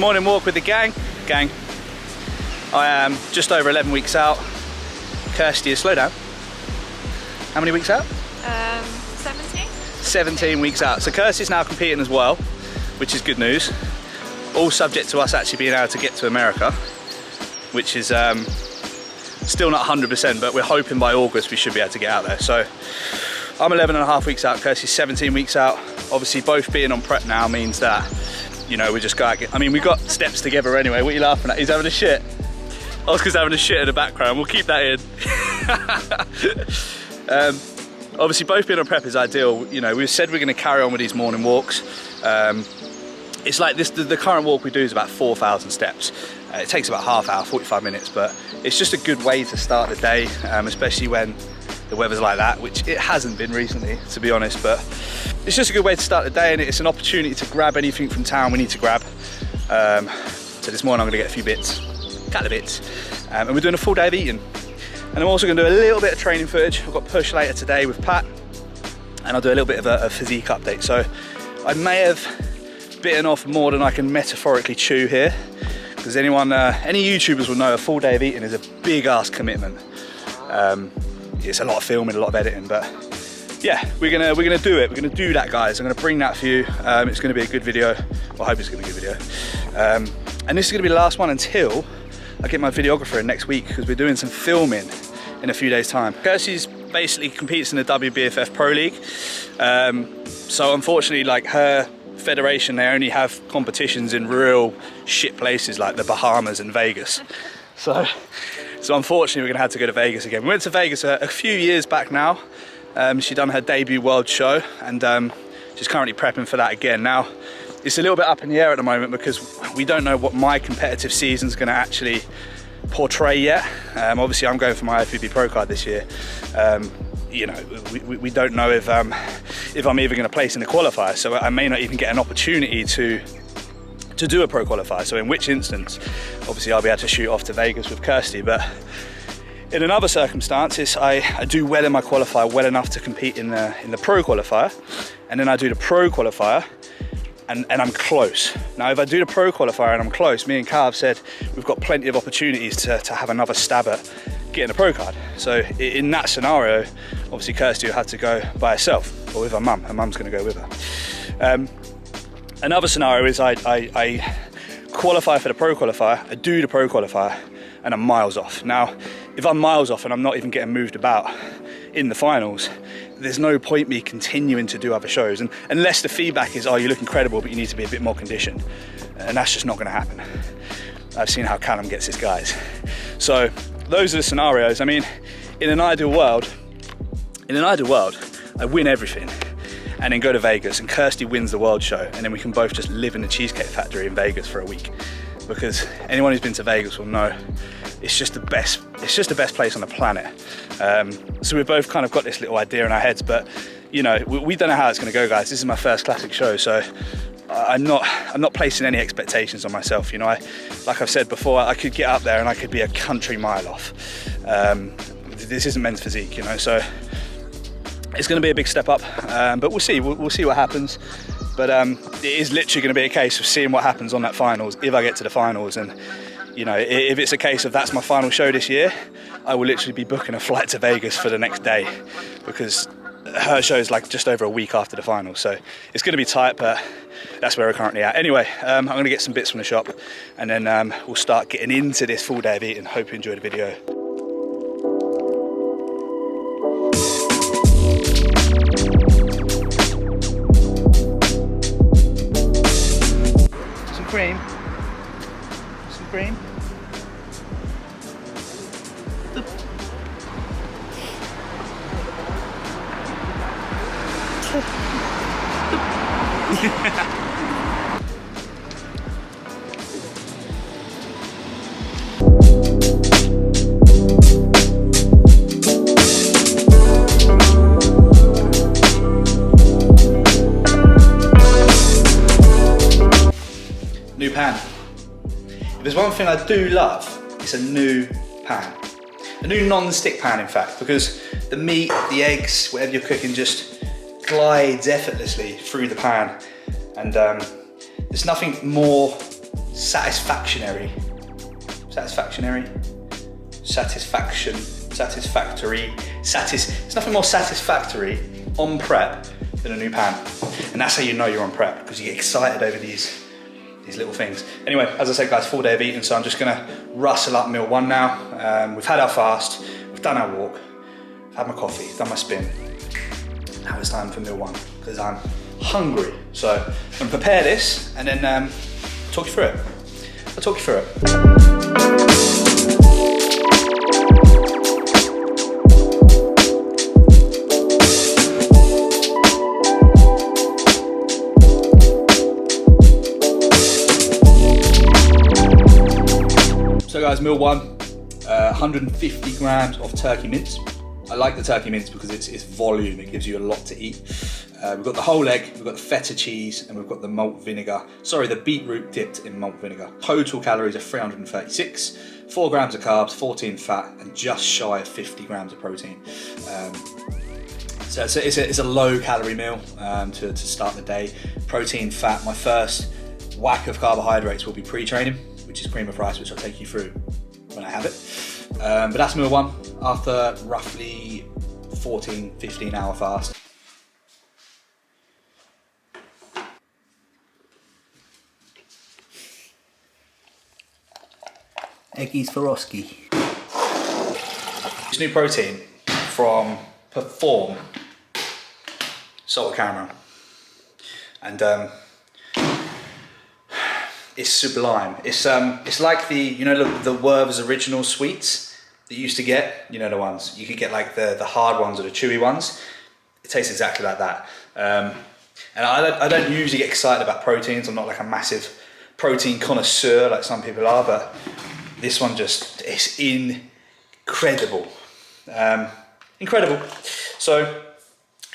morning walk with the gang. I am just over 11 weeks out. Kirsty is, slow down. How many weeks out? 17. 17 weeks out. So Kirsty's now competing as well, which is good news. All subject to us actually being able to get to America, which is still not 100%, but we're hoping by August we should be able to get out there. So I'm 11 and a half weeks out, Kirsty's 17 weeks out. Obviously both being on prep now means that, you know, we just got to get, I mean, we've got steps together anyway. What are you laughing at? He's having a shit. Oscar's having a shit in the background. We'll keep that in. Obviously both being on prep is ideal. You know, we've said we're going to carry on with these morning walks. It's like this, the current walk we do is about 4,000 steps. It takes about half hour, 45 minutes, but it's just a good way to start the day, especially when the weather's like that, which it hasn't been recently, to be honest, but it's just a good way to start the day, and it's an opportunity to grab anything from town we need to grab. So this morning I'm gonna get a few bits, a couple of bits, and we're doing a full day of eating. And I'm also gonna do a little bit of training footage. I've got push later today with Pat, and I'll do a little bit of a physique update. So I may have bitten off more than I can metaphorically chew here, because any YouTubers will know a full day of eating is a big ass commitment. It's a lot of filming, a lot of editing, but yeah, we're gonna do it. We're gonna do that, guys. I'm gonna bring that for you. It's gonna be a good video. Well, I hope it's gonna be a good video. And this is gonna be the last one until I get my videographer in next week, because we're doing some filming in a few days' time. Kirsty's basically competes in the WBFF Pro League. So unfortunately, like her federation, they only have competitions in real shit places like the Bahamas and Vegas. So unfortunately, we're gonna have to go to Vegas again. We went to Vegas a few years back now. She done her debut world show, and she's currently prepping for that again. Now, it's a little bit up in the air at the moment because we don't know what my competitive season's gonna actually portray yet. Obviously, I'm going for my IFBB Pro card this year. You know, we don't know if I'm even gonna place in the qualifier, so I may not even get an opportunity to do a pro qualifier, so in which instance obviously I'll be able to shoot off to Vegas with Kirsty. But in another circumstances, I do well in my qualifier, well enough to compete in the pro qualifier, and then I do the pro qualifier and I'm close. Now if I do the pro qualifier and I'm close, me and Carl have said we've got plenty of opportunities to have another stab at getting a pro card. So in that scenario, obviously Kirsty will have to go by herself or with her mum. Her mum's going to go with her. Another scenario is I qualify for the pro qualifier, I do the pro qualifier, and I'm miles off. Now, if I'm miles off and I'm not even getting moved about in the finals, there's no point me continuing to do other shows, and unless the feedback is, oh, you look incredible, but you need to be a bit more conditioned, and that's just not going to happen. I've seen how Callum gets his guys. So those are the scenarios. I mean, in an ideal world, I win everything, and then go to Vegas and Kirsty wins the world show, and then we can both just live in the Cheesecake Factory in Vegas for a week. Because anyone who's been to Vegas will know it's just the best place on the planet. So we've both kind of got this little idea in our heads, but you know, we don't know how it's gonna go, guys. This is my first classic show, so I'm not placing any expectations on myself. You know, like I've said before, I could get up there and I could be a country mile off. This isn't men's physique, you know, so it's going to be a big step up, but we'll see. We'll see what happens. But it is literally going to be a case of seeing what happens on that finals, if I get to the finals. And you know, if it's a case of that's my final show this year, I will literally be booking a flight to Vegas for the next day, because her show is like just over a week after the final. So it's going to be tight, but that's where we're currently at. Anyway, I'm going to get some bits from the shop, and then we'll start getting into this full day of eating. Hope you enjoyed the video. Cream. Some cream. New pan. If there's one thing I do love, it's a new pan. A new non-stick pan, in fact, because the meat, the eggs, whatever you're cooking just glides effortlessly through the pan. And there's nothing more satisfactory. It's nothing more satisfactory on prep than a new pan. And that's how you know you're on prep, because you get excited over these little things. Anyway, as I said guys, full day of eating, so I'm just gonna rustle up meal one now. We've had our fast, we've done our walk, I've had my coffee, done my spin. Now it's time for meal one, because I'm hungry. So I'm gonna prepare this and then talk you through it. I'll talk you through it. So guys, meal one, 150 grams of turkey mince. I like the turkey mince because it's volume, it gives you a lot to eat. We've got the whole egg, we've got the feta cheese, and we've got the malt vinegar. Sorry, the beetroot dipped in malt vinegar. Total calories are 336, 4 grams of carbs, 14 fat, and just shy of 50 grams of protein. So it's a low calorie meal to start the day. Protein, fat, my first whack of carbohydrates will be pre-training, which is cream of rice, which I'll take you through when I have it. But that's meal one, after roughly 14, 15 hour fast. Eggies for Oski. This new protein from Perform, salted caramel. And it's sublime. It's like the Werther's original sweets that you used to get, you know, the ones. You could get like the hard ones or the chewy ones. It tastes exactly like that. And I don't usually get excited about proteins. I'm not like a massive protein connoisseur like some people are, but this one just, it's incredible. Incredible. So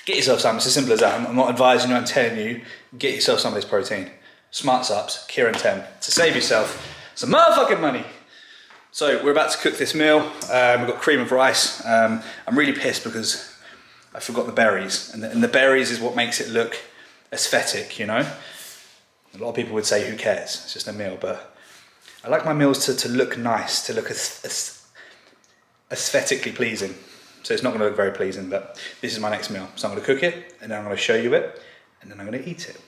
get yourself some, it's as simple as that. I'm not advising you, I'm telling you, get yourself some of this protein. Smart Subs, Kieran 10, to save yourself some motherfucking money. So we're about to cook this meal. We've got cream of rice. I'm really pissed because I forgot the berries. And the berries is what makes it look aesthetic, you know? A lot of people would say, who cares? It's just a meal, but I like my meals to look nice, to look aesthetically pleasing. So it's not gonna look very pleasing, but this is my next meal. So I'm gonna cook it, and then I'm gonna show you it, and then I'm gonna eat it.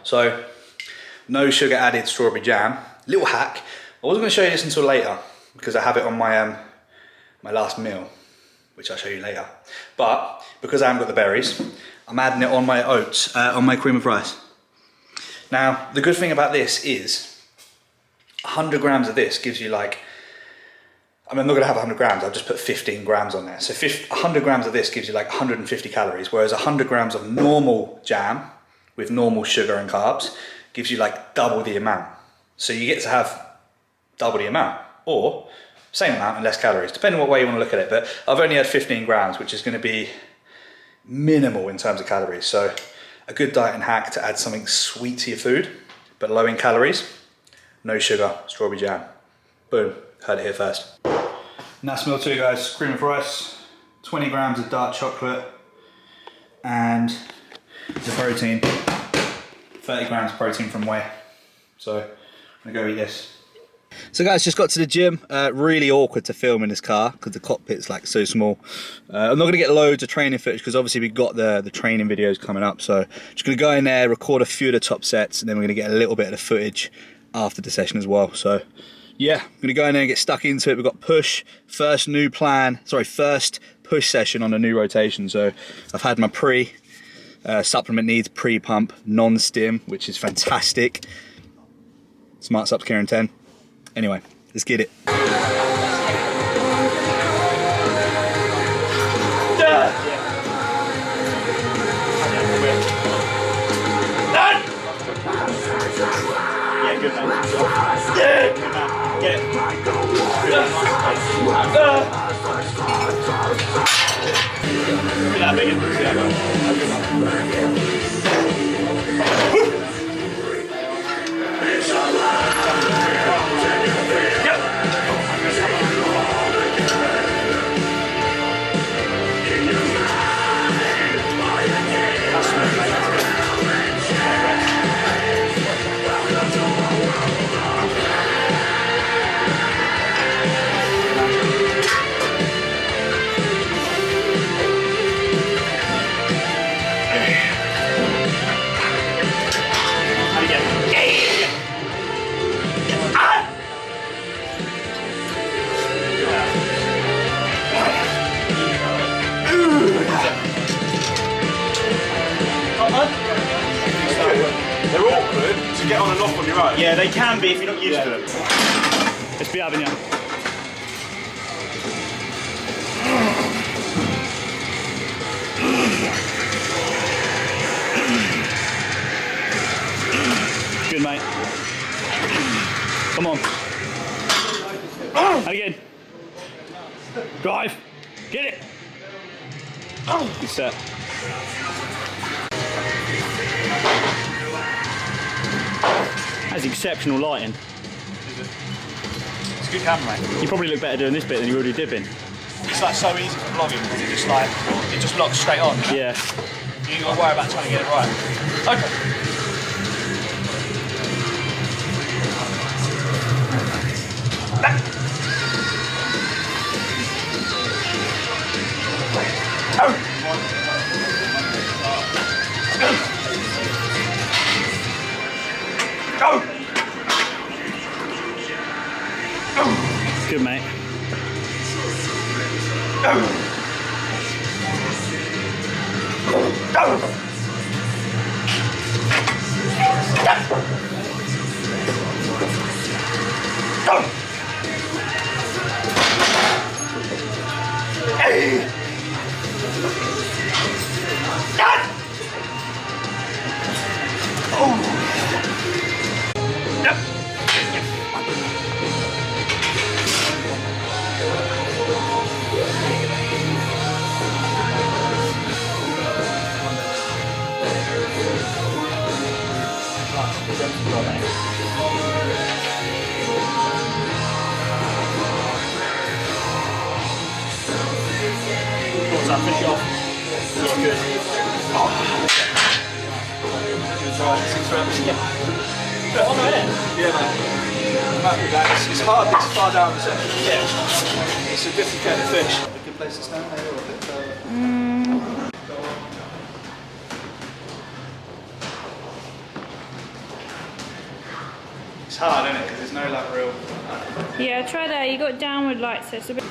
So, no sugar added strawberry jam. Little hack. I wasn't gonna show you this until later, because I have it on my my last meal, which I'll show you later. But, because I haven't got the berries, I'm adding it on my oats, on my cream of rice. Now, the good thing about this is 100 grams of this gives you like, I mean, I'm not gonna have 100 grams, I'll just put 15 grams on there. So 100 grams of this gives you like 150 calories, whereas 100 grams of normal jam with normal sugar and carbs gives you like double the amount. So you get to have double the amount, or same amount and less calories, depending on what way you wanna look at it. But I've only had 15 grams, which is gonna be minimal in terms of calories. So a good diet and hack to add something sweet to your food, but low in calories, no sugar, strawberry jam. Boom, heard it here first. And that's meal two, guys. Cream of rice, 20 grams of dark chocolate, and the protein, 30 grams of protein from whey. So I'm gonna go eat this. So guys, just got to the gym. Really awkward to film in this car because the cockpit's like so small. I'm not gonna get loads of training footage because obviously we've got the training videos coming up. So just gonna go in there, record a few of the top sets, and then we're gonna get a little bit of the footage after the session as well. So yeah, I'm gonna go in there and get stuck into it. We've got push, first push session on a new rotation. So I've had my supplement needs pre-pump, non-stim, which is fantastic. Smart Subs Kieran 10. Anyway, let's get it. Yeah, good man. Yeah, good man. Get it. Look at that big. right. Yeah, they can be if you're not used to them. Let's be having you. Good, mate. Come on. And again. Drive. Get it. Good set. That's exceptional lighting. It's a good camera, mate. You probably look better doing this bit than you already did been. It's like so easy for vlogging because it just locks straight on. Yeah. You ain't got to worry about trying to get it right. Okay. Back. Oh. Good, mate. Finish it off. Yeah, good. Oh. Yeah. On there? Yeah, mate. I'm happy with that. It's hard this far down the section. Yeah. It's a difficult fish. A good place to stand there or a bit further? It's hard, isn't it? Because there's no like real... Yeah, try that. You got downward light, so it's a bit.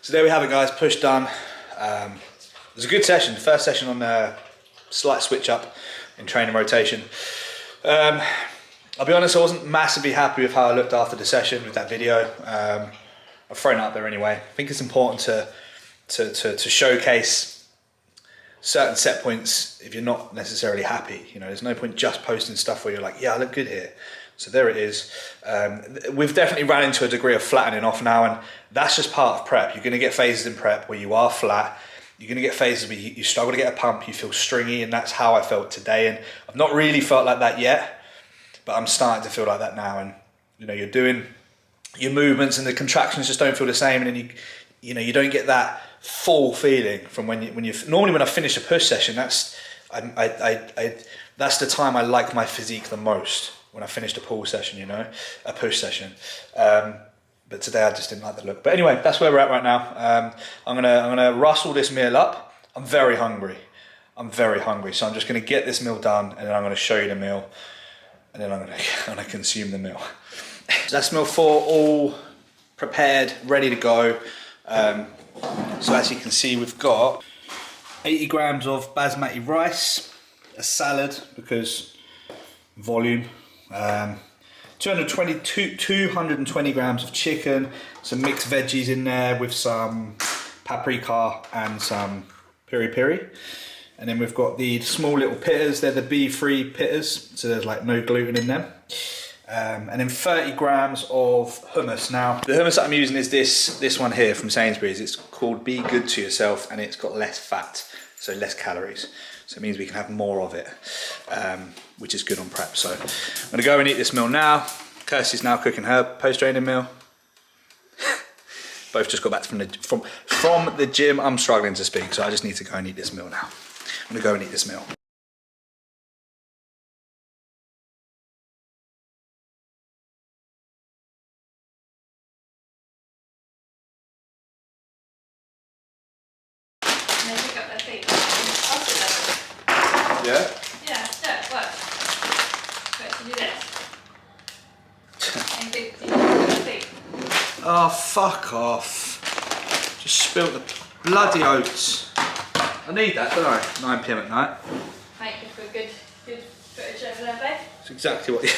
So there we have it, guys, push done. It was a good session, first session on a slight switch up in training rotation. I'll be honest, I wasn't massively happy with how I looked after the session with that video. I've thrown it up there anyway. I think it's important to showcase certain set points if you're not necessarily happy. You know, there's no point just posting stuff where you're like, yeah, I look good here. So there it is. We've definitely ran into a degree of flattening off now, and that's just part of prep. You're going to get phases in prep where you are flat. You're going to get phases where you struggle to get a pump, you feel stringy, and that's how I felt today. And I've not really felt like that yet, but I'm starting to feel like that now. And you know, you're doing your movements and the contractions just don't feel the same, and then you don't get that full feeling from when you normally when I finish a push session. That's the time I like my physique the most. When I finished a pull session, you know, a push session. But today I just didn't like the look. But anyway, that's where we're at right now. I'm gonna rustle this meal up. I'm very hungry. So I'm just gonna get this meal done, and then I'm gonna show you the meal, and then I'm gonna consume the meal. So that's meal 4, all prepared, ready to go. So as you can see, we've got 80 grams of basmati rice, a salad because volume. 220 grams of chicken, some mixed veggies in there with some paprika and some piri piri. And then we've got the small little pittas, they're the bee-free pittas, so there's like no gluten in them. And then 30 grams of hummus. Now, the hummus that I'm using is this one here from Sainsbury's. It's called Be Good To Yourself, and it's got less fat, so less calories. So it means we can have more of it, which is good on prep. So I'm gonna go and eat this meal now. Kirsty's now cooking her post-training meal. Both just got back from the gym. I'm struggling to speak, so I just need to go and eat this meal now. I'm gonna go and eat this meal. And they pick up their feet. I'll do that. Yeah? Yeah, it works. But to do this. And you pick up their feet. Oh, fuck off. Just spilt the bloody oats. I need that, don't I? 9 PM at night. Make it for a good footage over there, babe. That's exactly what you...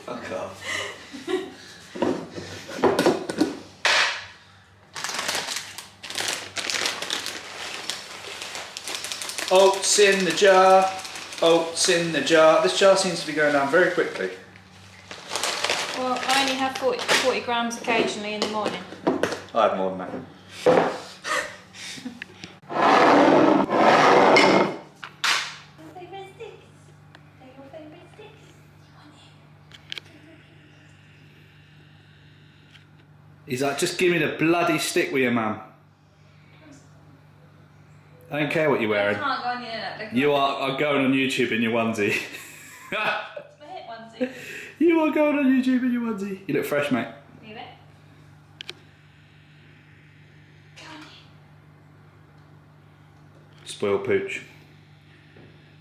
Fuck off. Oats in the jar, oats in the jar. This jar seems to be going down very quickly. Well, I only have 40 grams occasionally in the morning. I have more than that. He's like, just give me the bloody stick with you, mum. I don't care what you're wearing. I can't go on the internet. You are going on YouTube in your onesie. It's my hit onesie. You are going on YouTube in your onesie. You look fresh, mate. Leave it. Go on. Spoiled pooch.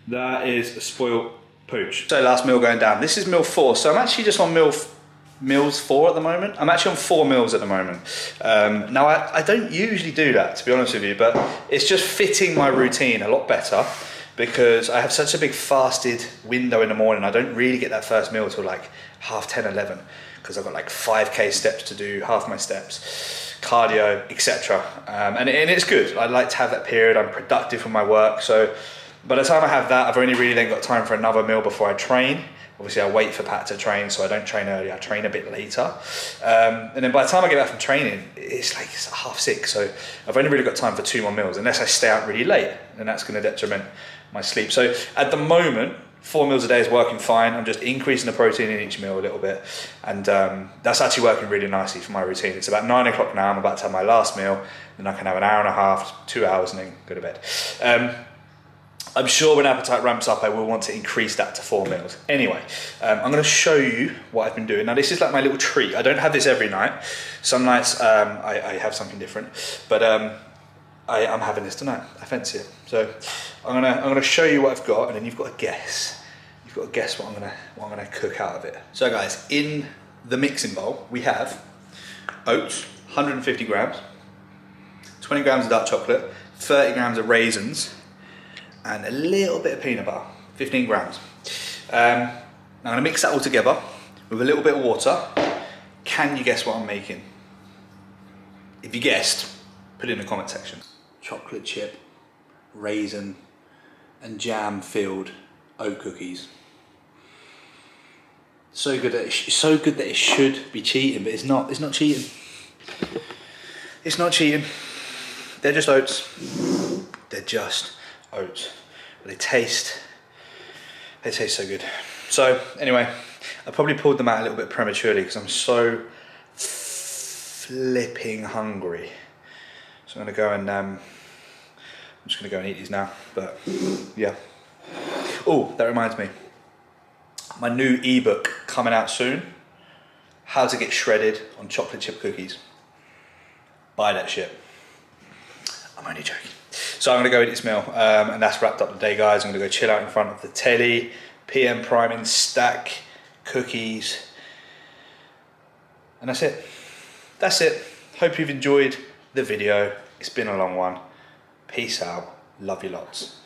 That is a spoiled pooch. So last meal going down. This is meal 4. So I'm actually just on meals 4 at the moment. I'm actually on 4 meals at the moment. Now I don't usually do that, to be honest with you, but it's just fitting my routine a lot better because I have such a big fasted window in the morning. I don't really get that first meal till like 10:30, 11 because I've got like 5k steps to do, half my steps, cardio, etc. And it's good. I like to have that period. I'm productive for my work. So by the time I have that, I've only really then got time for another meal before I train. Obviously I wait for Pat to train, so I don't train early, I train a bit later. And then by the time I get back from training, it's 6:30, so I've only really got time for 2 more meals, unless I stay out really late, and that's gonna detriment my sleep. So at the moment, 4 meals a day is working fine. I'm just increasing the protein in each meal a little bit, and that's actually working really nicely for my routine. It's about 9 o'clock now, I'm about to have my last meal, then I can have an hour and a half, 2 hours, and then go to bed. I'm sure when appetite ramps up, I will want to increase that to 4 meals. Anyway, I'm going to show you what I've been doing. Now, this is like my little treat. I don't have this every night. Some nights I have something different, but I'm having this tonight. I fancy it. So I'm gonna show you what I've got, and then you've got to guess. You've got to guess what I'm gonna cook out of it. So guys, in the mixing bowl we have oats, 150 grams, 20 grams of dark chocolate, 30 grams of raisins, and a little bit of peanut butter, 15 grams. Now I'm gonna mix that all together with a little bit of water. Can you guess what I'm making? If you guessed, put it in the comment section. Chocolate chip, raisin, and jam filled oat cookies. So good that it should be cheating, but it's not. It's not cheating. It's not cheating. They're just oats. They're just oats. But they taste so good. So anyway, I probably pulled them out a little bit prematurely because I'm so flipping hungry. So I'm gonna go and I'm just gonna go and eat these now. But yeah. Oh, that reminds me. My new ebook coming out soon. How to get shredded on chocolate chip cookies. Buy that shit. I'm only joking. So I'm gonna go eat this meal, and that's wrapped up the day, guys. I'm gonna go chill out in front of the telly, PM priming, stack, cookies, and that's it. That's it. Hope you've enjoyed the video. It's been a long one. Peace out. Love you lots.